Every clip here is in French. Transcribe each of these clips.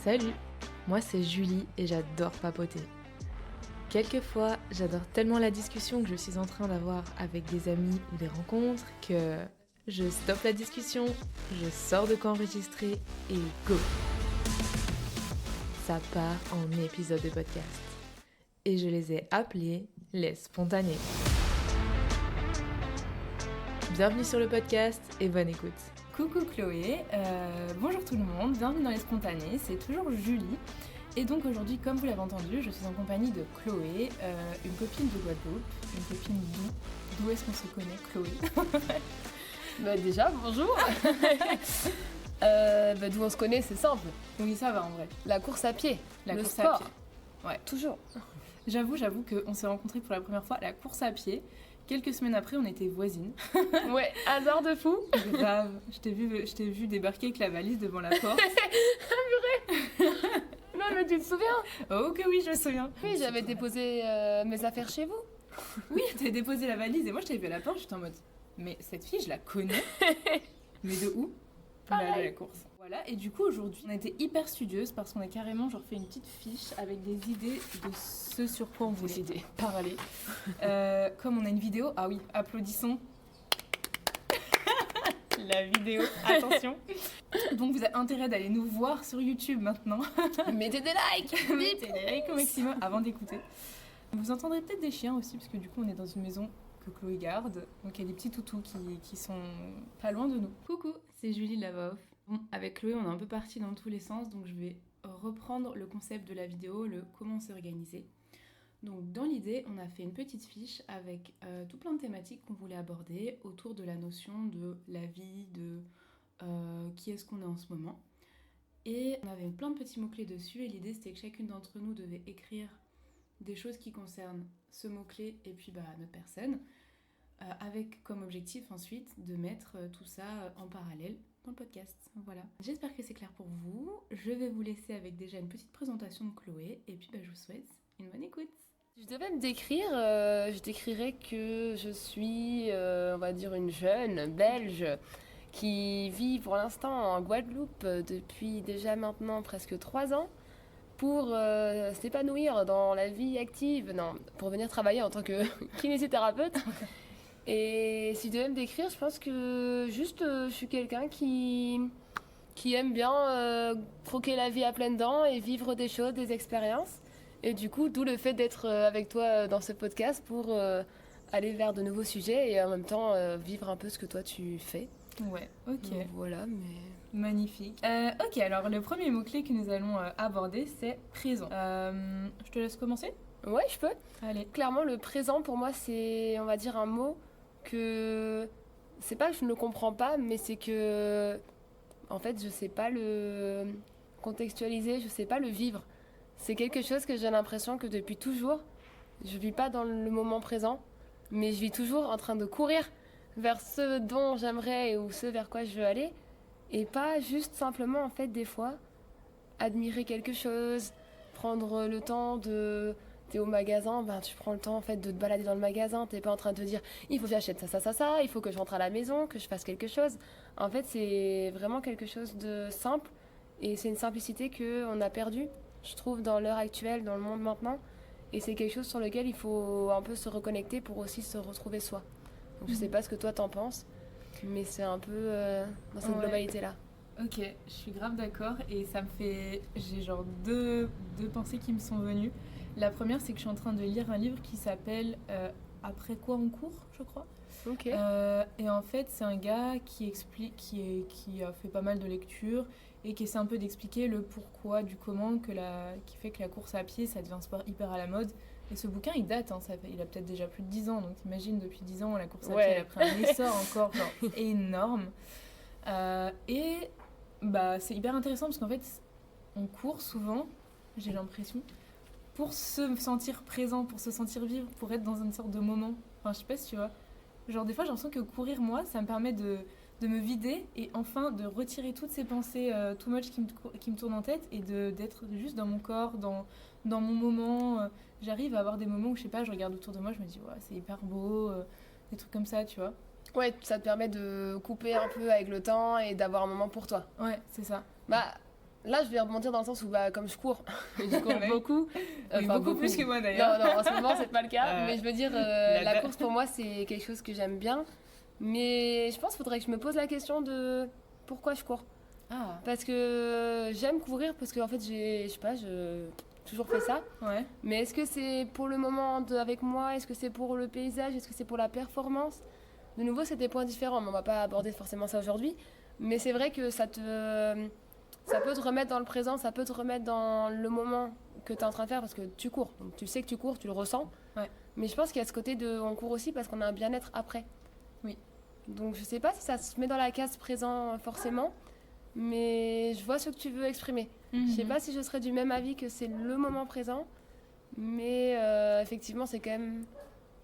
Salut, moi c'est Julie et j'adore papoter. Quelquefois, j'adore tellement la discussion que je suis en train d'avoir avec des amis ou des rencontres que je stoppe la discussion, je sors de quoi enregistrer et go! Ça part en épisode de podcast. Et je les ai appelés les spontanés. Bienvenue sur le podcast et bonne écoute. Coucou Chloé, bonjour tout le monde, bienvenue dans les spontanés, c'est toujours Julie. Et donc aujourd'hui, comme vous l'avez entendu, je suis en compagnie de Chloé, une copine de Guadeloupe, une copine d'où est-ce qu'on se connaît, Chloé? Bah déjà, bonjour. D'où on se connaît, c'est simple. Oui, ça va en vrai. La course à pied, La le course sport. à pied. Ouais. Toujours. J'avoue qu'on s'est rencontrés pour la première fois à la course à pied. Quelques semaines après, on était voisines. Ouais, hasard de fou. Grave. Je t'ai vu débarquer avec la valise devant la porte. Non, mais tu te souviens? Oh que oui, je me souviens. Oui, j'avais déposé mes affaires chez vous. Oui, t'avais déposé la valise et moi je t'avais vu à la porte, j'étais en mode mais cette fille je la connais. Mais de où? Pareil. De la course. Voilà, et du coup aujourd'hui on a été hyper studieuse parce qu'on a carrément genre fait une petite fiche avec des idées de ce sur quoi on voulait parler. Comme on a une vidéo, ah oui, applaudissons. La vidéo, attention. Donc vous avez intérêt d'aller nous voir sur YouTube maintenant. Mettez des likes. Mettez des likes au maximum avant d'écouter. Vous entendrez peut-être des chiens aussi, parce que du coup on est dans une maison que Chloé garde. Donc il y a des petits toutous qui sont pas loin de nous. Coucou, c'est Julie de la voix off. Bon, avec Chloé, on est un peu parti dans tous les sens, donc je vais reprendre le concept de la vidéo, le comment s'organiser. Donc dans l'idée, on a fait une petite fiche avec tout plein de thématiques qu'on voulait aborder autour de la notion de la vie, de qui est-ce qu'on est en ce moment. Et on avait plein de petits mots-clés dessus, et l'idée c'était que chacune d'entre nous devait écrire des choses qui concernent ce mot-clé et puis notre personne, avec comme objectif ensuite de mettre tout ça en parallèle dans le podcast. Voilà. J'espère que c'est clair pour vous. Je vais vous laisser avec déjà une petite présentation de Chloé, et puis je vous souhaite une bonne écoute. Je devais me décrire, je décrirais que je suis, on va dire, une jeune belge qui vit pour l'instant en Guadeloupe depuis déjà maintenant presque 3 ans pour s'épanouir dans la vie active, non, pour venir travailler en tant que kinésithérapeute. Et si je devais me décrire, je pense que juste je suis quelqu'un qui aime bien croquer la vie à pleines dents et vivre des choses, des expériences. Et du coup, d'où le fait d'être avec toi dans ce podcast pour aller vers de nouveaux sujets et en même temps vivre un peu ce que toi tu fais. Ouais, ok. Donc, voilà, mais... Magnifique. Ok, alors le premier mot-clé que nous allons aborder, c'est présent. Je te laisse commencer? Ouais, je peux. Allez. Clairement, le présent, pour moi, c'est, on va dire, un mot que... C'est pas que je ne le comprends pas, mais c'est que... En fait, je sais pas le contextualiser, je sais pas le vivre. C'est quelque chose que j'ai l'impression que depuis toujours, je vis pas dans le moment présent, mais je vis toujours en train de courir vers ce dont j'aimerais ou ce vers quoi je veux aller, et pas juste simplement, en fait, des fois, admirer quelque chose, prendre le temps de... T'es au magasin, tu prends le temps en fait de te balader dans le magasin, t'es pas en train de te dire il faut que j'achète ça, il faut que je rentre à la maison, que je fasse quelque chose. En fait, c'est vraiment quelque chose de simple et c'est une simplicité qu'on a perdue, je trouve, dans l'heure actuelle, dans le monde maintenant. Et c'est quelque chose sur lequel il faut un peu se reconnecter pour aussi se retrouver soi. Donc je sais pas ce que toi t'en penses, mais c'est un peu dans cette globalité-là. Ok, je suis grave d'accord et ça me fait... J'ai genre deux pensées qui me sont venues. La première, c'est que je suis en train de lire un livre qui s'appelle Après quoi on court, je crois. Ok. Et en fait, c'est un gars qui explique, qui a fait pas mal de lectures et qui essaie un peu d'expliquer le pourquoi du comment qui fait que la course à pied, ça devient un sport hyper à la mode. Et ce bouquin, il date, il a peut-être déjà plus de 10 ans. Donc t'imagines, depuis 10 ans, la course à pied, elle a pris un essor encore genre, énorme. C'est hyper intéressant parce qu'en fait, on court souvent, j'ai l'impression, pour se sentir présent, pour se sentir vivre, pour être dans une sorte de moment. Enfin, je sais pas si tu vois. Genre, des fois, j'ai l'impression que courir, moi, ça me permet de me vider et enfin de retirer toutes ces pensées too much qui me tournent en tête et d'être juste dans mon corps, dans mon moment. J'arrive à avoir des moments où, je sais pas, je regarde autour de moi, je me dis, ouais, c'est hyper beau, des trucs comme ça, tu vois. Ouais, ça te permet de couper un peu avec le temps et d'avoir un moment pour toi. Ouais, c'est ça. Bah, là, je vais rebondir dans le sens où, comme je cours, je cours Ouais. beaucoup. Oui, beaucoup plus que moi Non, d'ailleurs. non, en ce moment, c'est pas le cas. Mais je veux dire, la la- course, pour moi, c'est quelque chose que j'aime bien. Mais je pense qu'il faudrait que je me pose la question de pourquoi je cours. Ah, Parce que j'aime courir, parce qu'en fait, je sais pas, j'ai toujours fait ça. ouais. Mais est-ce que c'est pour le moment avec moi? Est-ce que c'est pour le paysage? Est-ce que c'est pour la performance? De nouveau, c'est des points différents, mais on va pas aborder forcément ça aujourd'hui. Mais c'est vrai que ça peut te remettre dans le présent, ça peut te remettre dans le moment que tu es en train de faire parce que tu cours. Donc tu sais que tu cours, tu le ressens. Ouais. Mais je pense qu'il y a ce côté de on court aussi parce qu'on a un bien-être après. Oui. Donc je sais pas si ça se met dans la case présent forcément, mais je vois ce que tu veux exprimer. Je sais pas si je serais du même avis que c'est le moment présent, mais effectivement c'est quand même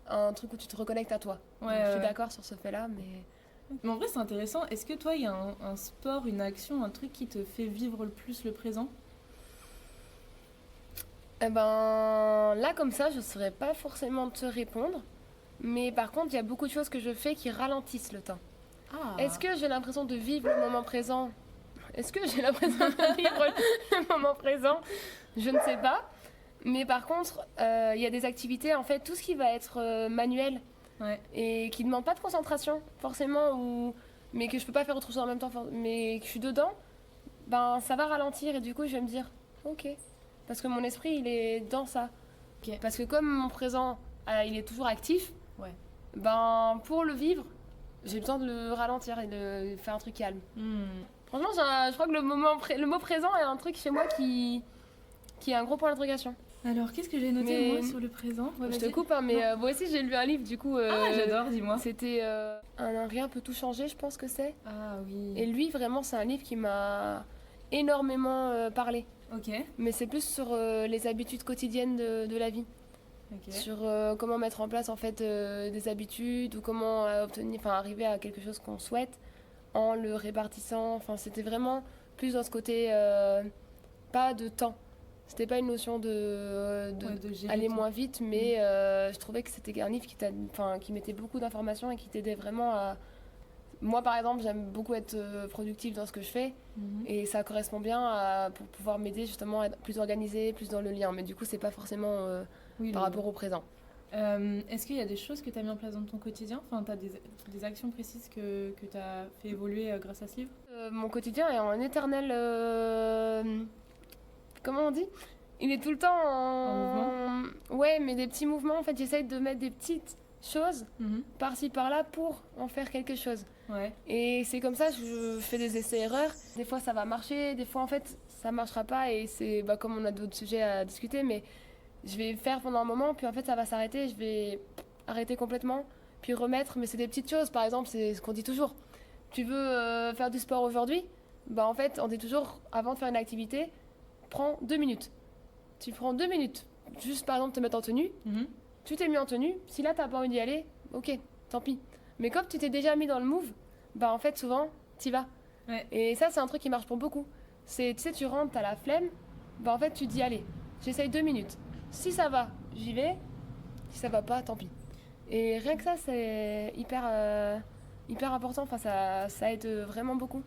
un truc où tu te reconnectes à toi. Ouais, Donc, je suis ouais. d'accord sur ce fait-là, mais Mais en vrai, c'est intéressant. Est-ce que toi, il y a un sport, une action, un truc qui te fait vivre le plus le présent? eh ben là comme ça je saurais pas forcément te répondre, mais par contre il y a beaucoup de choses que je fais qui ralentissent le temps. Ah. Est-ce que j'ai l'impression de vivre le moment présent? Est-ce que j'ai l'impression de vivre le moment présent? Je ne sais pas. Mais par contre, il y a des activités, en fait, tout ce qui va être manuel Ouais. et qui ne demande pas de concentration, forcément, mais que je peux pas faire autre chose en même temps, mais que je suis dedans, ben ça va ralentir et du coup je vais me dire, ok. Parce que mon esprit, il est dans ça. Ok. Parce que comme mon présent, il est toujours actif, Ouais. ben pour le vivre, j'ai besoin de le ralentir et de faire un truc calme. Franchement, je crois que le mot présent est un truc chez moi qui est un gros point d'interrogation. Alors, qu'est-ce que j'ai noté Mais- moi sur le présent? Ouais, Je te vas-y. coupe, hein, mais moi aussi j'ai lu un livre, du coup. Ah, j'adore, dis-moi. C'était Un rien peut tout changer, je pense que c'est. Ah oui. Et lui, vraiment, c'est un livre qui m'a énormément parlé. Ok. Mais c'est plus sur les habitudes quotidiennes de la vie. Ok. Sur comment mettre en place en fait des habitudes ou comment arriver à quelque chose qu'on souhaite en le répartissant. Enfin, c'était vraiment plus dans ce côté pas de temps. C'était pas une notion de Ouais, de gérer aller tout. moins vite, mais je trouvais que c'était un livre qui mettait beaucoup d'informations et qui t'aidait vraiment à. Moi, par exemple, j'aime beaucoup être productive dans ce que je fais. Mhm. Et ça correspond bien pour pouvoir m'aider justement à être plus organisée, plus dans le lien. Mais du coup, c'est pas forcément Oui, par rapport au présent. Est-ce qu'il y a des choses que tu as mis en place dans ton quotidien? Enfin, tu as des actions précises que tu as fait évoluer grâce à ce livre? Mon quotidien est en éternel. Comment on dit? Il est tout le temps En Ouais, mais des petits mouvements. En fait, j'essaye de mettre des petites choses Mhm. par-ci par-là pour en faire quelque chose. Ouais. Et c'est comme ça, je fais des essais-erreurs. Des fois, ça va marcher, des fois, en fait, ça marchera pas. Et c'est comme on a d'autres sujets à discuter, mais je vais faire pendant un moment, puis en fait, ça va s'arrêter. Je vais arrêter complètement, puis remettre. Mais c'est des petites choses, par exemple, c'est ce qu'on dit toujours. Tu veux faire du sport aujourd'hui? En fait, on dit toujours, avant de faire une activité, prends 2 minutes. Tu prends 2 minutes, juste par exemple te mettre en tenue. Mhm. Tu t'es mis en tenue, si là t'as pas envie d'y aller, ok, tant pis. Mais comme tu t'es déjà mis dans le move, en fait souvent t'y vas. Ouais. Et ça c'est un truc qui marche pour beaucoup. Tu sais, tu rentres, t'as la flemme, en fait tu te dis allez, j'essaye 2 minutes. Si ça va, j'y vais. Si ça va pas, tant pis. Et rien que ça c'est hyper important, enfin ça aide vraiment beaucoup.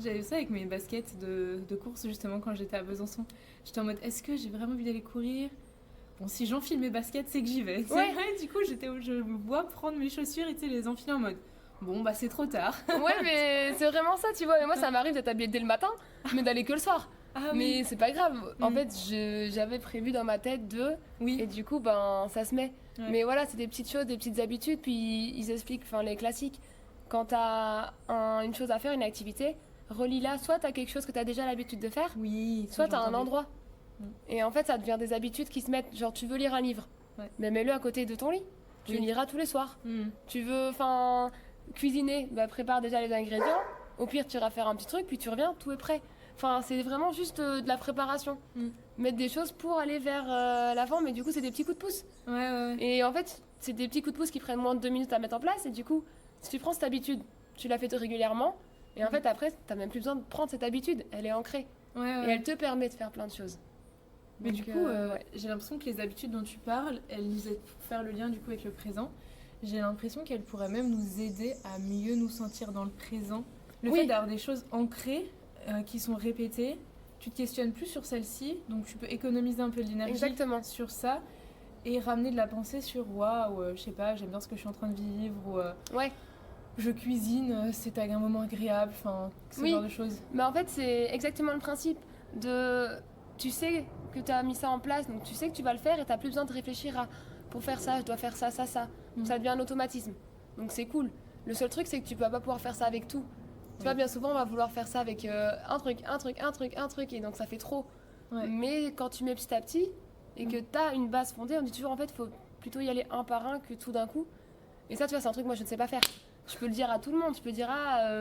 J'avais ça avec mes baskets de course justement quand j'étais à Besançon. J'étais en mode est-ce que j'ai vraiment envie d'aller courir? Bon, si j'enfile mes baskets, c'est que j'y vais. C'est Ouais. vrai, du coup, je me vois prendre mes chaussures et tu sais, les enfiler en mode bon, bah c'est trop tard. Ouais, mais c'est vraiment ça, tu vois. Et moi, ça m'arrive d'être habillée dès le matin, mais d'aller que le soir. Ah Mais c'est pas grave. En Mm. fait, j'avais prévu dans ma tête oui. et du coup, ça se met. Ouais. Mais voilà, c'est des petites choses, des petites habitudes. Puis ils expliquent, les classiques. Quand t'as une chose à faire, une activité, relie-la. Soit t'as quelque chose que t'as déjà l'habitude de faire, Oui. soit t'as un j'entendais. endroit. Mm. Et en fait, ça devient des habitudes qui se mettent. Genre, tu veux lire un livre, Ouais. mais mets-le à côté de ton lit. Tu Oui. le liras tous les soirs. Mm. Tu veux, cuisiner, prépare déjà les ingrédients. Au pire, tu iras faire un petit truc, puis tu reviens, tout est prêt. Enfin, c'est vraiment juste de la préparation. Mm. Mettre des choses pour aller vers l'avant, mais du coup, c'est des petits coups de pouce. Ouais. Et en fait, c'est des petits coups de pouce qui prennent moins de 2 minutes à mettre en place. Et du coup, si tu prends cette habitude, tu la fais régulièrement. Et en fait, après, t'as même plus besoin de prendre cette habitude. Elle est ancrée. Ouais. Et elle te permet de faire plein de choses. Mais Donc, du coup, ouais. j'ai l'impression que les habitudes dont tu parles, elles nous aident pour faire le lien du coup avec le présent. J'ai l'impression qu'elles pourraient même nous aider à mieux nous sentir dans le présent. Le Oui. fait d'avoir des choses ancrées qui sont répétées, tu te questionnes plus sur celle-ci, donc tu peux économiser un peu de l'énergie Exactement. sur ça et ramener de la pensée sur waouh, je sais pas, j'aime bien ce que je suis en train de vivre, ou Ouais. je cuisine, c'est un moment agréable, enfin, ce Oui. genre de choses. Mais en fait, c'est exactement le principe de... Tu sais que tu as mis ça en place, donc tu sais que tu vas le faire et tu n'as plus besoin de réfléchir à pour faire ça, je dois faire ça, ça, ça. Ça devient un automatisme. Donc c'est cool. Le seul truc, c'est que tu vas pas pouvoir faire ça avec tout. Tu vois, bien souvent, on va vouloir faire ça avec un truc, et donc ça fait trop. Ouais. Mais quand tu mets petit à petit et que tu as une base fondée, on dit toujours en fait, il faut plutôt y aller un par un que tout d'un coup. Et ça, tu vois, c'est un truc moi je ne sais pas faire. Je peux le dire à tout le monde, je peux dire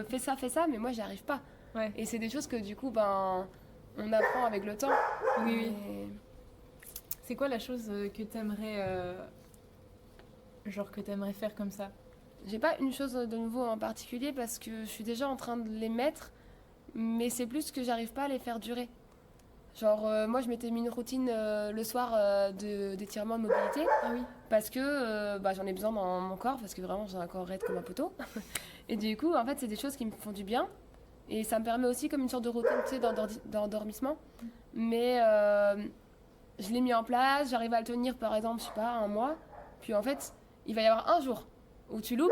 fais ça, mais moi j'y arrive pas. Ouais. Et c'est des choses que du coup, ben, on apprend avec le temps. Oui. Mais- C'est quoi la chose que t'aimerais, que t'aimerais faire comme ça? J'ai pas une chose de nouveau en particulier parce que je suis déjà en train de les mettre, mais c'est plus que j'arrive pas à les faire durer. Genre, moi je m'étais mis une routine le soir d'étirement de mobilité Ah oui. parce que j'en ai besoin dans mon corps parce que vraiment j'ai un corps raide comme un poteau. Et du coup, en fait, c'est des choses qui me font du bien et ça me permet aussi comme une sorte de routine, tu sais, d'endormissement. Mais je l'ai mis en place, j'arrive à le tenir par exemple, je sais pas, un mois. Puis en fait, il va y avoir un jour où tu loupes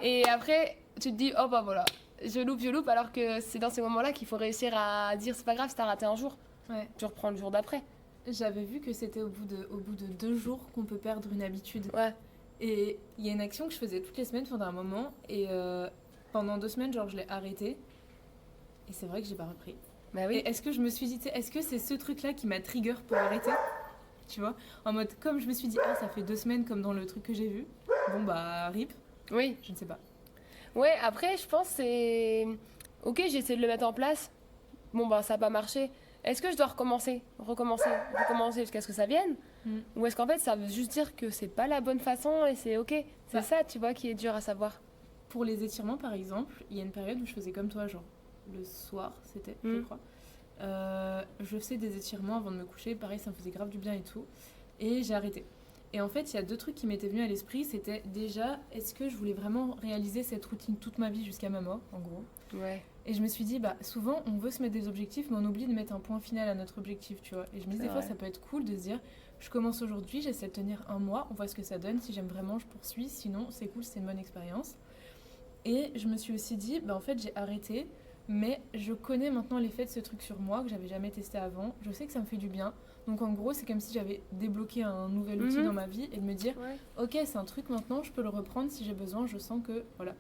et après tu te dis oh bah voilà, je loupe alors que c'est dans ces moments-là qu'il faut réussir à dire c'est pas grave si t'as raté un jour, Ouais. tu reprends le jour d'après. J'avais vu que c'était au bout de 2 jours qu'on peut perdre une habitude. Ouais. Et il y a une action que je faisais toutes les semaines pendant un moment et pendant 2 semaines, genre je l'ai arrêtée. Et c'est vrai que j'ai pas repris. Bah Et oui. est-ce que je me suis dit, tu sais, est-ce que c'est ce truc-là qui m'a trigger pour arrêter? Tu vois? En mode, comme je me suis dit, ah, ça fait 2 semaines comme dans le truc que j'ai vu. Bon, bah, rip, Oui. je ne sais pas. Ouais, après je pense c'est ok, j'ai essayé de le mettre en place. Bon bah ça a pas marché. Est-ce que je dois recommencer jusqu'à ce que ça vienne? Ou est-ce qu'en fait ça veut juste dire que c'est pas la bonne façon et c'est ok? C'est Bah. ça, tu vois, qui est dur à savoir. Pour les étirements, par exemple, il y a une période où je faisais comme toi, genre le soir, c'était, je Mm. crois. Je faisais des étirements avant de me coucher, pareil, ça me faisait grave du bien et tout. Et j'ai arrêté. Et en fait, il y a 2 trucs qui m'étaient venus à l'esprit. C'était déjà, est-ce que je voulais vraiment réaliser cette routine toute ma vie jusqu'à ma mort, en gros? Ouais. Et je me suis dit, bah, souvent, on veut se mettre des objectifs, mais on oublie de mettre un point final à notre objectif, tu vois. Et je me dis, C'est des fois, vrai. ça peut être cool de se dire, je commence aujourd'hui, j'essaie de tenir un mois, on voit ce que ça donne. Si j'aime vraiment, je poursuis. Sinon, c'est cool, c'est une bonne expérience. Et je me suis aussi dit, bah, en fait, j'ai arrêté, mais je connais maintenant l'effet de ce truc sur moi que j'avais jamais testé avant. Je sais que ça me fait du bien. Donc, en gros, c'est comme si j'avais débloqué un nouvel outil Mhm. dans ma vie et de me dire, Ouais. ok, c'est un truc maintenant, je peux le reprendre si j'ai besoin, je sens que. Voilà.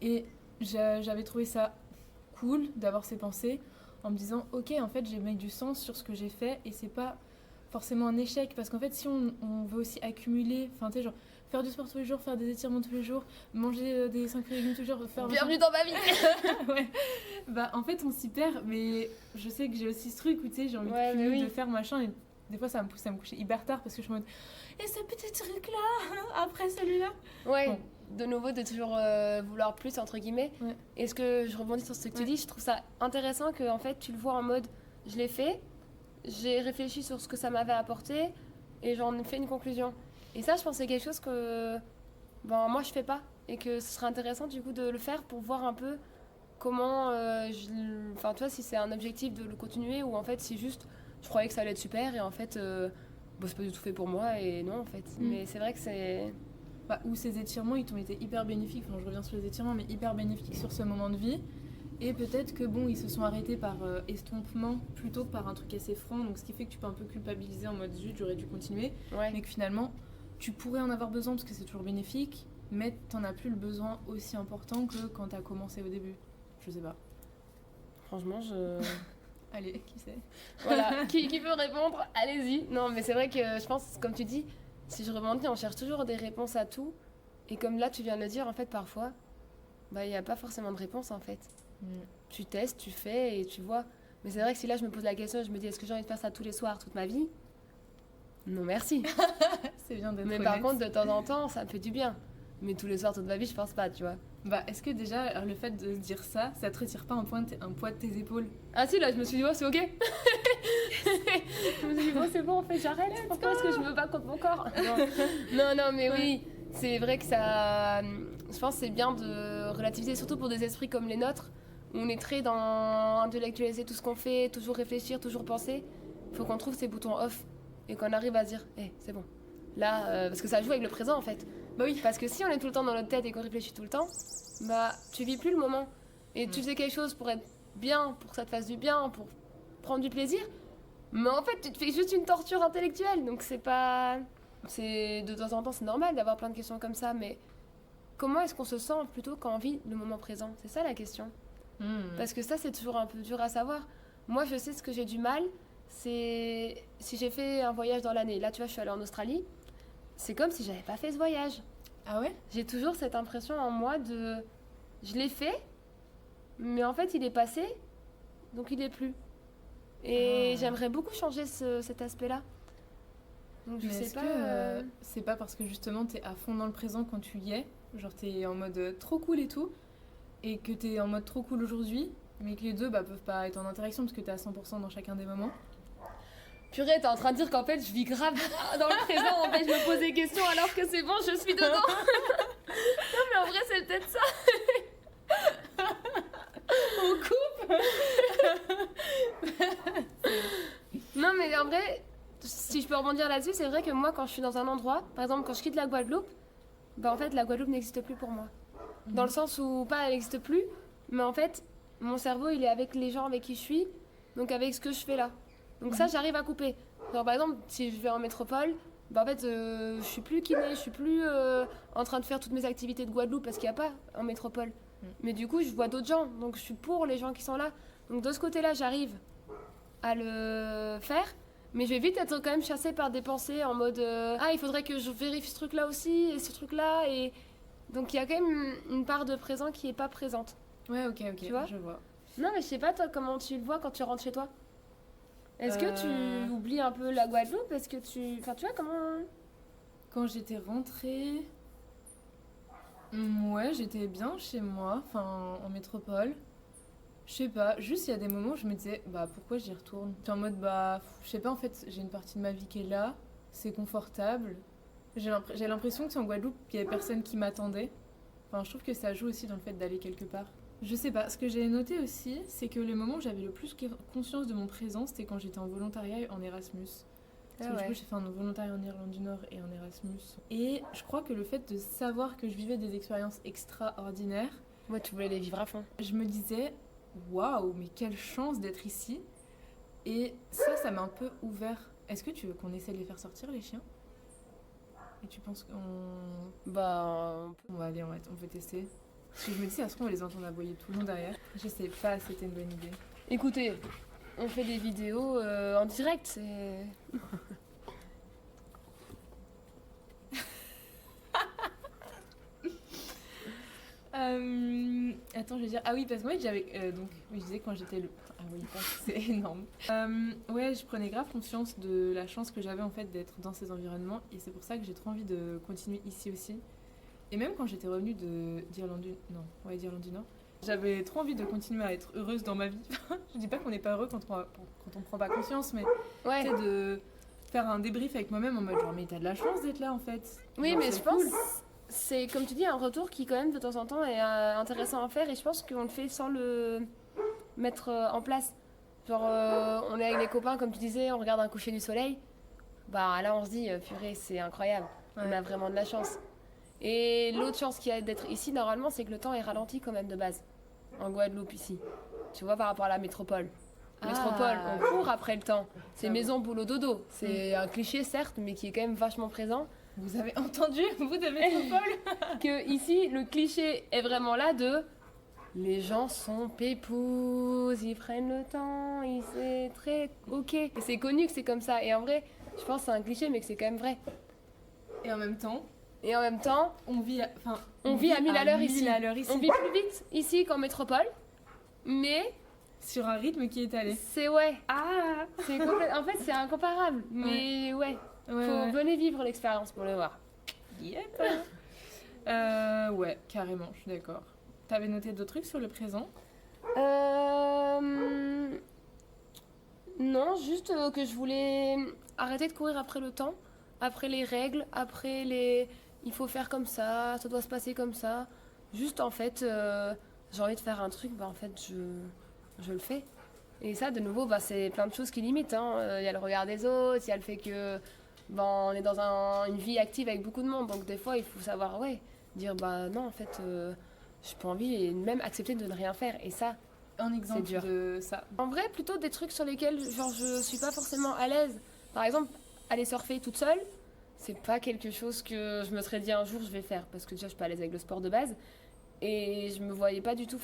Et j'avais trouvé ça cool d'avoir ces pensées en me disant, ok, en fait, j'ai mis du sens sur ce que j'ai fait et c'est pas forcément un échec parce qu'en fait, si on veut aussi accumuler, enfin, tu sais, genre, faire du sport tous les jours, faire des étirements tous les jours, manger des 5 fruits et légumes tous les jours, faire. Bienvenue dans ma vie. Ouais. Bah, en fait, on s'y perd, mais je sais que j'ai aussi ce truc où, tu sais, j'ai envie Ouais, de mais cumuler, oui. de faire machin et des fois, ça me pousse à me coucher hyper tard parce que je suis en mode, et ce petit truc-là, après celui-là. Ouais. Bon. De nouveau, de toujours vouloir plus, entre guillemets. Ouais. Et ce que je rebondis sur ce que tu Ouais. dis, je trouve ça intéressant que en fait, tu le vois en mode je l'ai fait, j'ai réfléchi sur ce que ça m'avait apporté et j'en ai fait une conclusion. Et ça, je pense que c'est quelque chose que ben, moi je fais pas et que ce serait intéressant du coup de le faire pour voir un peu comment enfin tu vois si c'est un objectif de le continuer ou en fait si juste je croyais que ça allait être super et en fait bon, c'est pas du tout fait pour moi et non en fait. Mais c'est vrai que c'est Bah, où ces étirements, ils t'ont été hyper bénéfiques, enfin je reviens sur les étirements, mais hyper bénéfiques sur ce moment de vie. Et peut-être que bon, ils se sont arrêtés par estompement plutôt que par un truc assez franc, donc ce qui fait que tu peux un peu culpabiliser en mode zut, j'aurais dû continuer. ouais. Mais que finalement, tu pourrais en avoir besoin parce que c'est toujours bénéfique, mais t'en as plus le besoin aussi important que quand t'as commencé au début. Je sais pas. Franchement, je Allez, qui sait? voilà, qui veut répondre, allez-y. Non, mais c'est vrai que je pense, comme tu dis, si je rebondis, on cherche toujours des réponses à tout. Et comme là, tu viens de le dire, en fait, parfois, bah, il n'y a pas forcément de réponse, en fait. Tu testes, tu fais et tu vois. Mais c'est vrai que si là, je me pose la question, je me dis, est-ce que j'ai envie de faire ça tous les soirs, toute ma vie? Non, merci. C'est bien d'être Mais honnête. par contre, de temps en temps, ça me fait du bien. Mais tous les soirs, toute ma vie, je pense pas, tu vois. Bah, est-ce que déjà, le fait de se dire ça, ça te retire pas un poids de tes épaules? Ah si, là, je me suis dit, oh, c'est ok. Je me suis dit, bon, c'est bon, en fait, j'arrête. Pourquoi est-ce que je me bats contre mon corps? Non, mais oui, c'est vrai que ça... Je pense que c'est bien de relativiser, surtout pour des esprits comme les nôtres, où on est très dans intellectualiser tout ce qu'on fait, toujours réfléchir, toujours penser. Il faut qu'on trouve ces boutons off et qu'on arrive à se dire, c'est bon. Là, parce que ça joue avec le présent en fait. Bah oui. Parce que si on est tout le temps dans notre tête et qu'on réfléchit tout le temps, bah tu vis plus le moment. Et tu fais quelque chose pour être bien, pour que ça te fasse du bien, pour prendre du plaisir. Mais en fait, tu te fais juste une torture intellectuelle. Donc c'est pas... De temps en temps, c'est normal d'avoir plein de questions comme ça, mais comment est-ce qu'on se sent plutôt quand on vit le moment présent? C'est ça la question. Parce que ça, c'est toujours un peu dur à savoir. Moi, je sais ce que j'ai du mal, c'est si j'ai fait un voyage dans l'année. Là, tu vois, je suis allée en Australie. C'est comme si j'avais pas fait ce voyage. Ah ouais? J'ai toujours cette impression en moi de... Je l'ai fait, mais en fait, il est passé, donc il est plus. Et j'aimerais beaucoup changer cet aspect-là. Donc je Mais sais est-ce pas... que c'est pas parce que justement t'es à fond dans le présent quand tu y es, genre t'es en mode trop cool et tout, et que t'es en mode trop cool aujourd'hui, mais que les deux peuvent pas être en interaction parce que t'es à 100% dans chacun des moments. Purée, t'es en train de dire qu'en fait je vis grave dans le présent, en fait je me pose des questions alors que c'est bon, je suis dedans. Non mais en vrai c'est peut-être ça. On coupe. Non mais en vrai, si je peux rebondir là-dessus, c'est vrai que moi quand je suis dans un endroit, par exemple quand je quitte la Guadeloupe, bah en fait la Guadeloupe n'existe plus pour moi. Dans le sens où, pas elle n'existe plus, mais en fait mon cerveau il est avec les gens avec qui je suis, donc avec ce que je fais là. Donc ça j'arrive à couper. Genre par exemple si je vais en métropole, bah en fait je suis plus kiné, je suis plus en train de faire toutes mes activités de Guadeloupe parce qu'il n'y a pas en métropole. Mais du coup je vois d'autres gens, donc je suis pour les gens qui sont là. Donc de ce côté-là j'arrive à le faire, mais je vais vite être quand même chassée par des pensées en mode il faudrait que je vérifie ce truc-là aussi et ce truc-là, et donc il y a quand même une part de présent qui est pas présente. Ouais, ok, Tu vois? je vois. Non mais je sais pas toi comment tu le vois quand tu rentres chez toi. Est-ce que tu oublies un peu la Guadeloupe? Est-ce que tu... Enfin, tu vois, comment... Quand j'étais rentrée... Ouais, j'étais bien chez moi, enfin, en métropole. Je sais pas, juste il y a des moments où je me disais, pourquoi j'y retourne? J'étais en mode, je sais pas, en fait, j'ai une partie de ma vie qui est là, c'est confortable. J'ai l'impression que c'est en Guadeloupe, il y avait personne qui m'attendait. Enfin, je trouve que ça joue aussi dans le fait d'aller quelque part. Je sais pas, ce que j'ai noté aussi, c'est que les moments où j'avais le plus conscience de mon présent, c'était quand j'étais en volontariat en Erasmus. Parce que du coup, j'ai fait un volontariat en Irlande du Nord et en Erasmus. Et je crois que le fait de savoir que je vivais des expériences extraordinaires... Moi, tu voulais les vivre à fond. Je me disais, waouh, mais quelle chance d'être ici. Et ça m'a un peu ouvert. Est-ce que tu veux qu'on essaie de les faire sortir, les chiens? Et tu penses qu'on... On va aller, on peut tester. Parce que je me dis, ça se trouve, on va les entendre aboyer tout le long derrière. Je sais pas, c'était une bonne idée. Écoutez, on fait des vidéos en direct, c'est... Attends, je vais dire... Ah oui, parce que moi, j'avais... je disais quand j'étais... Ah oui, c'est énorme. Ouais, je prenais grave conscience de la chance que j'avais en fait d'être dans ces environnements. Et c'est pour ça que j'ai trop envie de continuer ici aussi. Et même quand j'étais revenue d'Irlande du Nord, j'avais trop envie de continuer à être heureuse dans ma vie. Je dis pas qu'on n'est pas heureux quand on prend pas conscience, mais ouais. Tu sais, de faire un débrief avec moi-même en mode genre, mais t'as de la chance d'être là en fait. Oui, genre, mais je pense c'est comme tu dis un retour qui quand même de temps en temps est intéressant à faire, et je pense qu'on le fait sans le mettre en place. Genre on est avec les copains comme tu disais, on regarde un coucher du soleil, là on se dit purée c'est incroyable, on a vraiment de la chance. Et l'autre chance qu'il y a d'être ici normalement, c'est que le temps est ralenti quand même de base en Guadeloupe ici, tu vois, par rapport à la métropole. Métropole, on court après le temps, c'est maison boulot dodo, c'est un cliché certes mais qui est quand même vachement présent. Vous avez entendu, vous de métropole, que ici le cliché est vraiment là de les gens sont pépouses, ils prennent le temps, c'est très ok. Et c'est connu que c'est comme ça, et en vrai je pense que c'est un cliché mais que c'est quand même vrai. Et en même temps, on vit à 1000 à l'heure ici. On vit plus vite ici qu'en métropole, mais sur un rythme qui est allé. C'est en fait c'est incomparable, mais venez vivre l'expérience pour le voir. Yep. Ouais, carrément, je suis d'accord. T'avais noté d'autres trucs sur le présent? Non, juste que je voulais arrêter de courir après le temps, après les règles, après les... Il faut faire comme ça doit se passer comme ça. Juste en fait, j'ai envie de faire un truc, en fait, je le fais. Et ça, de nouveau, c'est plein de choses qui limitent. Il y a le regard des autres, il y a le fait que on est dans une vie active avec beaucoup de monde. Donc des fois, il faut savoir, dire non, en fait, j'ai pas envie, et même accepter de ne rien faire. Et ça, Un exemple dur. de ça. En vrai, plutôt des trucs sur lesquels je suis pas forcément à l'aise. Par exemple, aller surfer toute seule, c'est pas quelque chose que je me serais dit un jour je vais faire. Parce que déjà, je suis pas à l'aise avec le sport de base. Et je me voyais pas du tout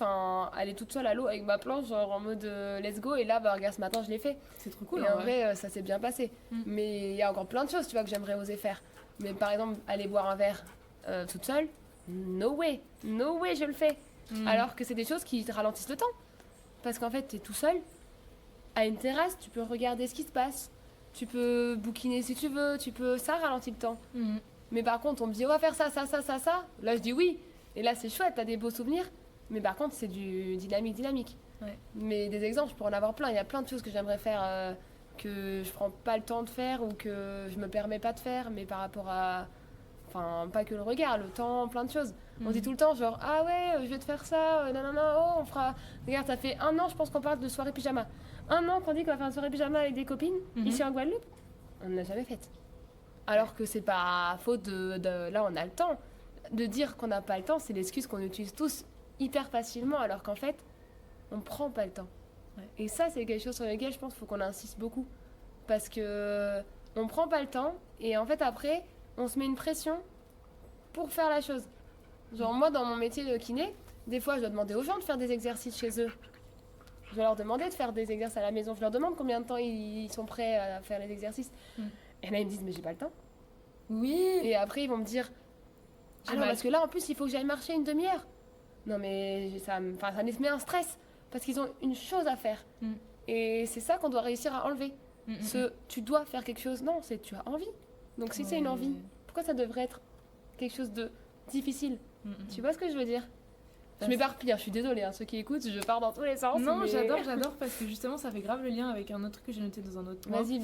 aller toute seule à l'eau avec ma planche, genre en mode let's go. Et là, regarde, ce matin, je l'ai fait. C'est trop cool. Et en vrai, ça s'est bien passé. Mm. Mais il y a encore plein de choses, tu vois, que j'aimerais oser faire. Mais par exemple, aller boire un verre toute seule, no way, je le fais. Alors que c'est des choses qui te ralentissent le temps. Parce qu'en fait, t'es tout seul, à une terrasse, tu peux regarder ce qui se passe. Tu peux bouquiner si tu veux, ça ralentit le temps. Mm. Mais par contre, on me dit, on va faire ça. Là, je dis oui. Et là, c'est chouette, t'as des beaux souvenirs. Mais par contre, c'est du dynamique. Ouais. Mais des exemples, je pourrais en avoir plein. Il y a plein de choses que j'aimerais faire que je prends pas le temps de faire ou que je me permets pas de faire. Mais par rapport à... Enfin, pas que le regard, le temps, plein de choses. On dit tout le temps, genre, ah ouais, je vais te faire ça, oh, on fera... Regarde, ça fait 1 an, je pense qu'on parle de soirée pyjama. 1 an qu'on dit qu'on va faire une soirée pyjama avec des copines, ici en Guadeloupe. On ne l'a jamais faite. Alors que c'est pas faute de... Là, on a le temps. De dire qu'on n'a pas le temps, c'est l'excuse qu'on utilise tous hyper facilement, alors qu'en fait, on prend pas le temps. Ouais. Et ça, c'est quelque chose sur lequel je pense qu'il faut qu'on insiste beaucoup. Parce que on prend pas le temps, et en fait, après, on se met une pression pour faire la chose. Genre, moi, dans mon métier de kiné, des fois, je dois demander aux gens de faire des exercices chez eux. Je dois leur demander de faire des exercices à la maison. Je leur demande combien de temps ils sont prêts à faire les exercices. Et là, ils me disent, mais j'ai pas le temps. Oui. Et après, ils vont me dire, ah non, parce que là, en plus, il faut que j'aille marcher une demi-heure. Non, mais ça me met un stress. Parce qu'ils ont une chose à faire. Et c'est ça qu'on doit réussir à enlever. Tu dois faire quelque chose. Non, c'est tu as envie. Donc si c'est une envie, pourquoi ça devrait être quelque chose de difficile? Tu vois ce que je veux dire? Je m'éparpille, je suis désolée, ceux qui écoutent, je pars dans tous les sens. Non, mais... j'adore parce que justement ça fait grave le lien avec un autre truc que j'ai noté dans un autre point. Vas-y.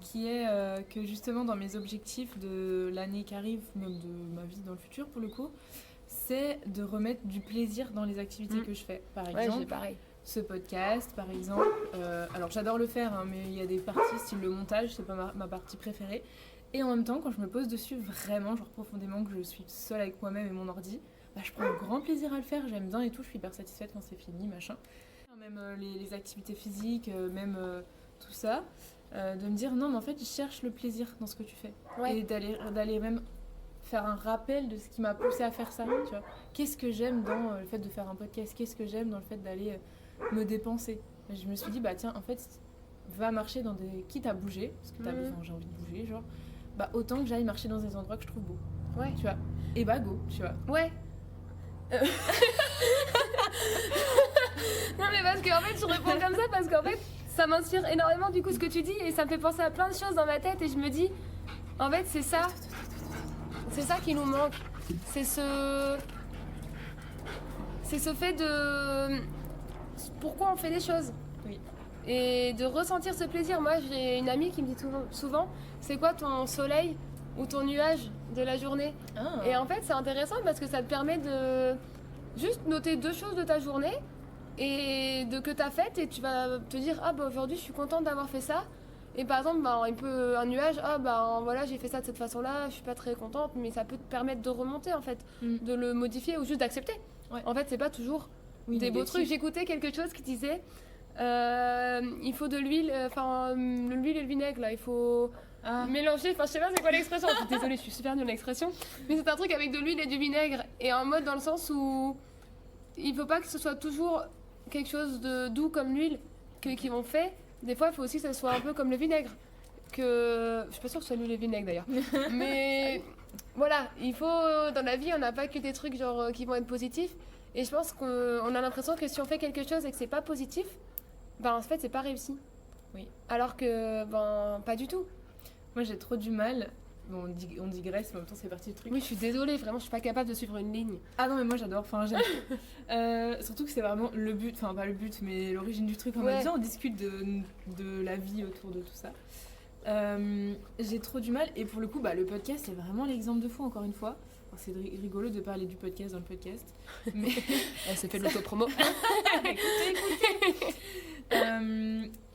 Qui est que justement dans mes objectifs de l'année qui arrive, même de ma vie dans le futur pour le coup, c'est de remettre du plaisir dans les activités que je fais. Par exemple, pareil. Ce podcast par exemple, alors j'adore le faire, mais il y a des parties style le montage, c'est pas ma partie préférée. Et en même temps, quand je me pose dessus vraiment, genre profondément, que je suis seule avec moi-même et mon ordi, je prends grand plaisir à le faire, j'aime bien et tout, je suis hyper satisfaite quand c'est fini, machin. Même les activités physiques, même tout ça, de me dire non, mais en fait, je cherche le plaisir dans ce que tu fais. Ouais. Et d'aller même faire un rappel de ce qui m'a poussée à faire ça, tu vois. Qu'est-ce que j'aime dans le fait de faire un podcast? Qu'est-ce que j'aime dans le fait d'aller me dépenser? Je me suis dit, tiens, en fait, va marcher dans des... Quitte à bouger, parce que j'ai envie de bouger, genre, autant que j'aille marcher dans des endroits que je trouve beaux. Ouais. Tu vois. Et go, tu vois. Ouais. Non mais parce qu'en fait je réponds comme ça parce qu'en fait ça m'inspire énormément du coup ce que tu dis et ça me fait penser à plein de choses dans ma tête et je me dis en fait c'est ça qui nous manque, c'est ce fait de pourquoi on fait des choses. Oui. Et de ressentir ce plaisir. Moi j'ai une amie qui me dit souvent c'est quoi ton soleil ou ton nuage de la journée. Et en fait c'est intéressant parce que ça te permet de juste noter 2 choses de ta journée et que tu as faites et tu vas te dire aujourd'hui je suis contente d'avoir fait ça. Et par exemple un nuage, voilà j'ai fait ça de cette façon là, je suis pas très contente, mais ça peut te permettre de remonter en fait, de le modifier ou juste d'accepter. En fait c'est pas toujours des beaux trucs. J'écoutais quelque chose qui disait il faut de l'huile, l'huile et le vinaigre là, il faut mélanger, je sais pas c'est quoi l'expression, je suis désolée, je suis super nulle en expression, mais c'est un truc avec de l'huile et du vinaigre, et en mode dans le sens où il faut pas que ce soit toujours quelque chose de doux comme l'huile qu'ils vont faire, des fois il faut aussi que ça soit un peu comme le vinaigre, je suis pas sûre que ce soit l'huile et le vinaigre d'ailleurs, mais voilà, il faut, dans la vie on n'a pas que des trucs genre qui vont être positifs, et je pense qu'on a l'impression que si on fait quelque chose et que c'est pas positif, en fait c'est pas réussi. Oui. Alors que pas du tout. Moi j'ai trop du mal, on digresse, mais en même temps c'est parti du truc. Oui, je suis désolée, vraiment je suis pas capable de suivre une ligne. Ah non mais moi j'adore, j'aime. Surtout que c'est vraiment le but, enfin pas le but mais l'origine du truc, on discute de la vie autour de tout ça. J'ai trop du mal et pour le coup le podcast c'est vraiment l'exemple de fou encore une fois. c'est rigolo de parler du podcast dans le podcast. Mais Elle s'est fait de l'autopromo.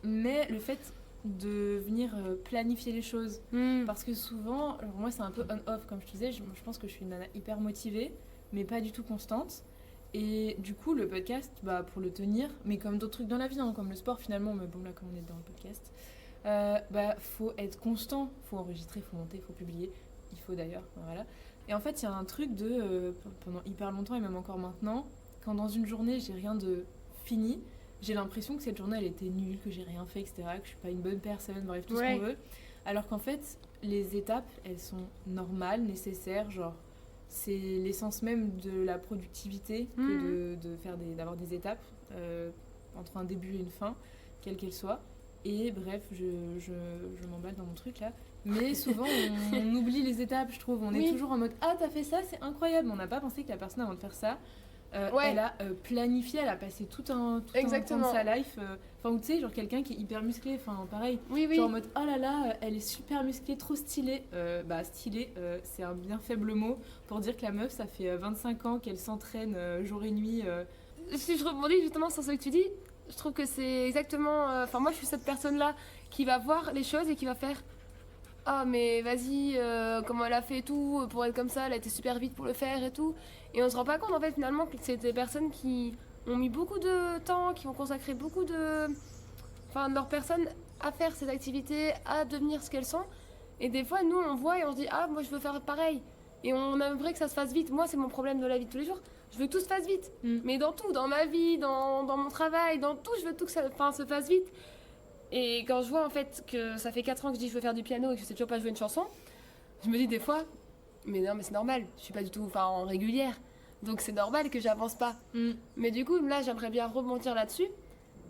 mais le fait de venir planifier les choses. Parce que souvent, alors moi c'est un peu on-off comme je te disais, je pense que je suis une nana hyper motivée, mais pas du tout constante. Et du coup, le podcast, bah, pour le tenir, mais comme d'autres trucs dans la vie, hein, comme le sport finalement, mais bon là comme on est dans le podcast, bah, faut être constant, faut enregistrer, faut monter, faut publier, il faut d'ailleurs, voilà. Et en fait, il y a un truc de, pendant hyper longtemps et même encore maintenant, quand dans une journée j'ai rien de fini, j'ai l'impression que cette journée elle était nulle, que j'ai rien fait, etc., que je suis pas une bonne personne, bref, tout ce qu'on veut. Alors qu'en fait, les étapes, elles sont normales, nécessaires, genre, c'est l'essence même de la productivité que d'avoir des étapes entre un début et une fin, quelle qu'elle soit. Et bref, je m'emballe dans mon truc là. Mais souvent, on oublie les étapes, je trouve. On est toujours en mode « Ah, t'as fait ça, c'est incroyable !» On n'a pas pensé que la personne, avant de faire ça, elle a planifié, elle a passé tout un temps de sa life. Enfin, tu sais, genre quelqu'un qui est hyper musclé, enfin pareil. Genre en mode « Oh là là, elle est super musclée, trop stylée !» Bah, stylée, c'est un bien faible mot pour dire que la meuf, ça fait 25 ans qu'elle s'entraîne jour et nuit. Si je rebondis justement sur ce que tu dis, je trouve que c'est exactement... Enfin, moi, je suis cette personne-là qui va voir les choses et qui va faire « Ah, mais vas-y, comment elle a fait et tout, pour être comme ça, elle a été super vite pour le faire et tout. » Et on se rend pas compte, en fait, finalement, que c'est des personnes qui ont mis beaucoup de temps, qui vont consacrer beaucoup de leur personne à faire ces activités, à devenir ce qu'elles sont. Et des fois, nous, on voit et on se dit « Ah, moi, je veux faire pareil. » Et on aimerait que ça se fasse vite. Moi, c'est mon problème de la vie de tous les jours. Je veux que tout se fasse vite. Mais dans tout, dans ma vie, dans mon travail, dans tout, je veux tout que ça se fasse vite. Et quand je vois en fait que ça fait 4 ans que je dis je veux faire du piano et que je sais toujours pas jouer une chanson, je me dis des fois, mais non, mais c'est normal, je suis pas du tout en régulière. Donc c'est normal que j'avance pas. Mais du coup, là, j'aimerais bien rebondir là-dessus.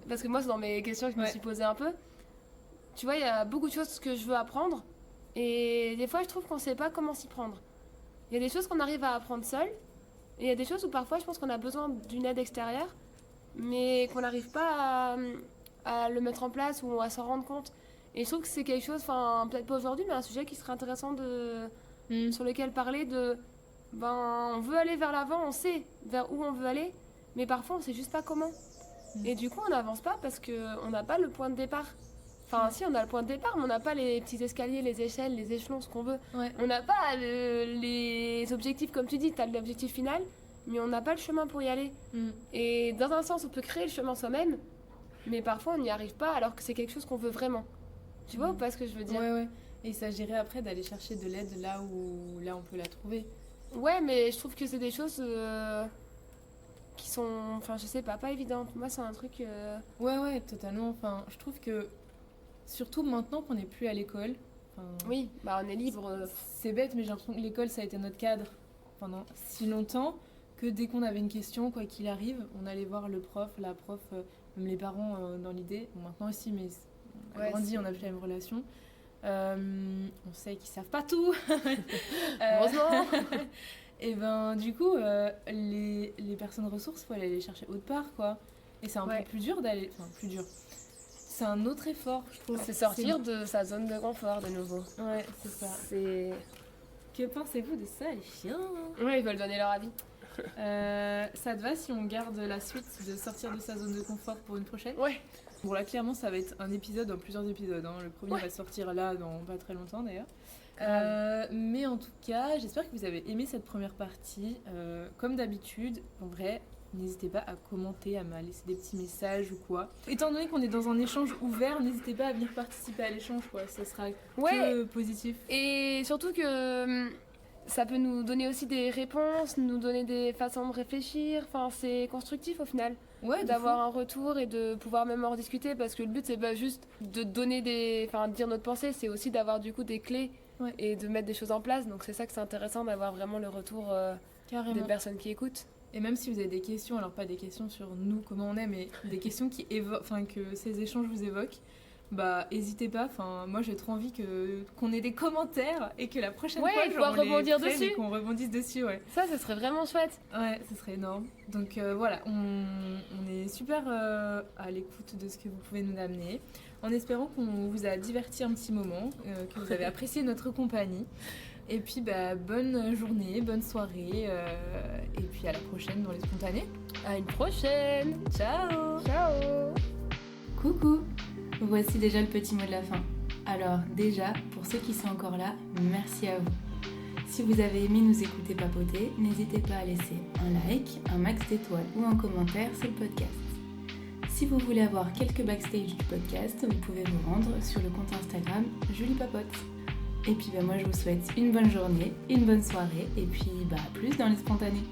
Parce que moi, c'est dans mes questions que je me suis posée un peu. Tu vois, il y a beaucoup de choses que je veux apprendre. Et des fois, je trouve qu'on sait pas comment s'y prendre. Il y a des choses qu'on arrive à apprendre seul. Et il y a des choses où parfois je pense qu'on a besoin d'une aide extérieure, mais qu'on n'arrive pas à le mettre en place ou à s'en rendre compte. Et je trouve que c'est quelque chose, enfin peut-être pas aujourd'hui, mais un sujet qui serait intéressant sur lequel parler de... on veut aller vers l'avant, on sait vers où on veut aller, mais parfois on sait juste pas comment. Et du coup on n'avance pas parce qu'on n'a pas le point de départ. Enfin, si, on a le point de départ, mais on n'a pas les petits escaliers, les échelles, les échelons, ce qu'on veut. On n'a pas les objectifs, comme tu dis, tu as l'objectif final, mais on n'a pas le chemin pour y aller. Et dans un sens, on peut créer le chemin soi-même, mais parfois, on n'y arrive pas alors que c'est quelque chose qu'on veut vraiment. Tu vois ou pas ce que je veux dire ? Ouais. Et il s'agirait après d'aller chercher de l'aide là où on peut la trouver. Ouais, mais je trouve que c'est des choses qui sont, enfin, je sais pas évidentes. Moi, c'est un truc... Ouais, totalement. Enfin, je trouve que... Surtout maintenant qu'on n'est plus à l'école. Oui, on est libre. C'est bête, mais j'ai l'impression que l'école, ça a été notre cadre pendant si longtemps que dès qu'on avait une question, quoi qu'il arrive, on allait voir le prof, la prof, même les parents dans l'idée. Bon, maintenant aussi, mais on a grandi, on a plus la même relation. On sait qu'ils savent pas tout. Heureusement. Et du coup, les personnes ressources, il faut aller les chercher autre part, quoi. Et c'est un peu plus dur d'aller... Enfin, plus dur. C'est un autre effort, je trouve. C'est sortir de sa zone de confort de nouveau. Ouais, c'est ça. Que pensez-vous de ça, les chiens ? Ouais, ils veulent donner leur avis. Ça te va si on garde la suite de sortir de sa zone de confort pour une prochaine ? Ouais. Bon, là, clairement, ça va être un épisode dans plusieurs épisodes. Hein. Le premier va sortir là dans pas très longtemps, d'ailleurs. Mais en tout cas, j'espère que vous avez aimé cette première partie. Comme d'habitude, en vrai... N'hésitez pas à commenter, à me laisser des petits messages ou quoi. Étant donné qu'on est dans un échange ouvert, n'hésitez pas à venir participer à l'échange, quoi. Ça sera que positif. Et surtout que ça peut nous donner aussi des réponses, nous donner des façons de réfléchir. Enfin, c'est constructif au final. Ouais, d'avoir un retour et de pouvoir même en discuter, parce que le but c'est pas juste de donner de dire notre pensée, c'est aussi d'avoir du coup des clés et de mettre des choses en place. Donc c'est ça que c'est intéressant, d'avoir vraiment le retour des personnes qui écoutent. Et même si vous avez des questions, alors pas des questions sur nous, comment on est, mais des questions qui que ces échanges vous évoquent, n'hésitez pas. Enfin, moi j'ai trop envie qu'on ait des commentaires et que la prochaine fois, qu'on rebondisse dessus. Ouais. Ça serait vraiment chouette. Ouais, ça serait énorme. Donc voilà, on est super à l'écoute de ce que vous pouvez nous amener, en espérant qu'on vous a diverti un petit moment, que vous avez apprécié notre compagnie. Et puis bonne journée, bonne soirée. Et puis à la prochaine dans les spontanés. À une prochaine. Ciao. Ciao. Coucou! Voici déjà le petit mot de la fin. Alors déjà, pour ceux qui sont encore là, merci à vous. Si vous avez aimé nous écouter papoter, n'hésitez pas à laisser un like, un max d'étoiles ou un commentaire sur le podcast. Si vous voulez avoir quelques backstage du podcast, vous pouvez vous rendre sur le compte Instagram Julie Papote. Et puis moi je vous souhaite une bonne journée, une bonne soirée et puis plus dans les spontanés.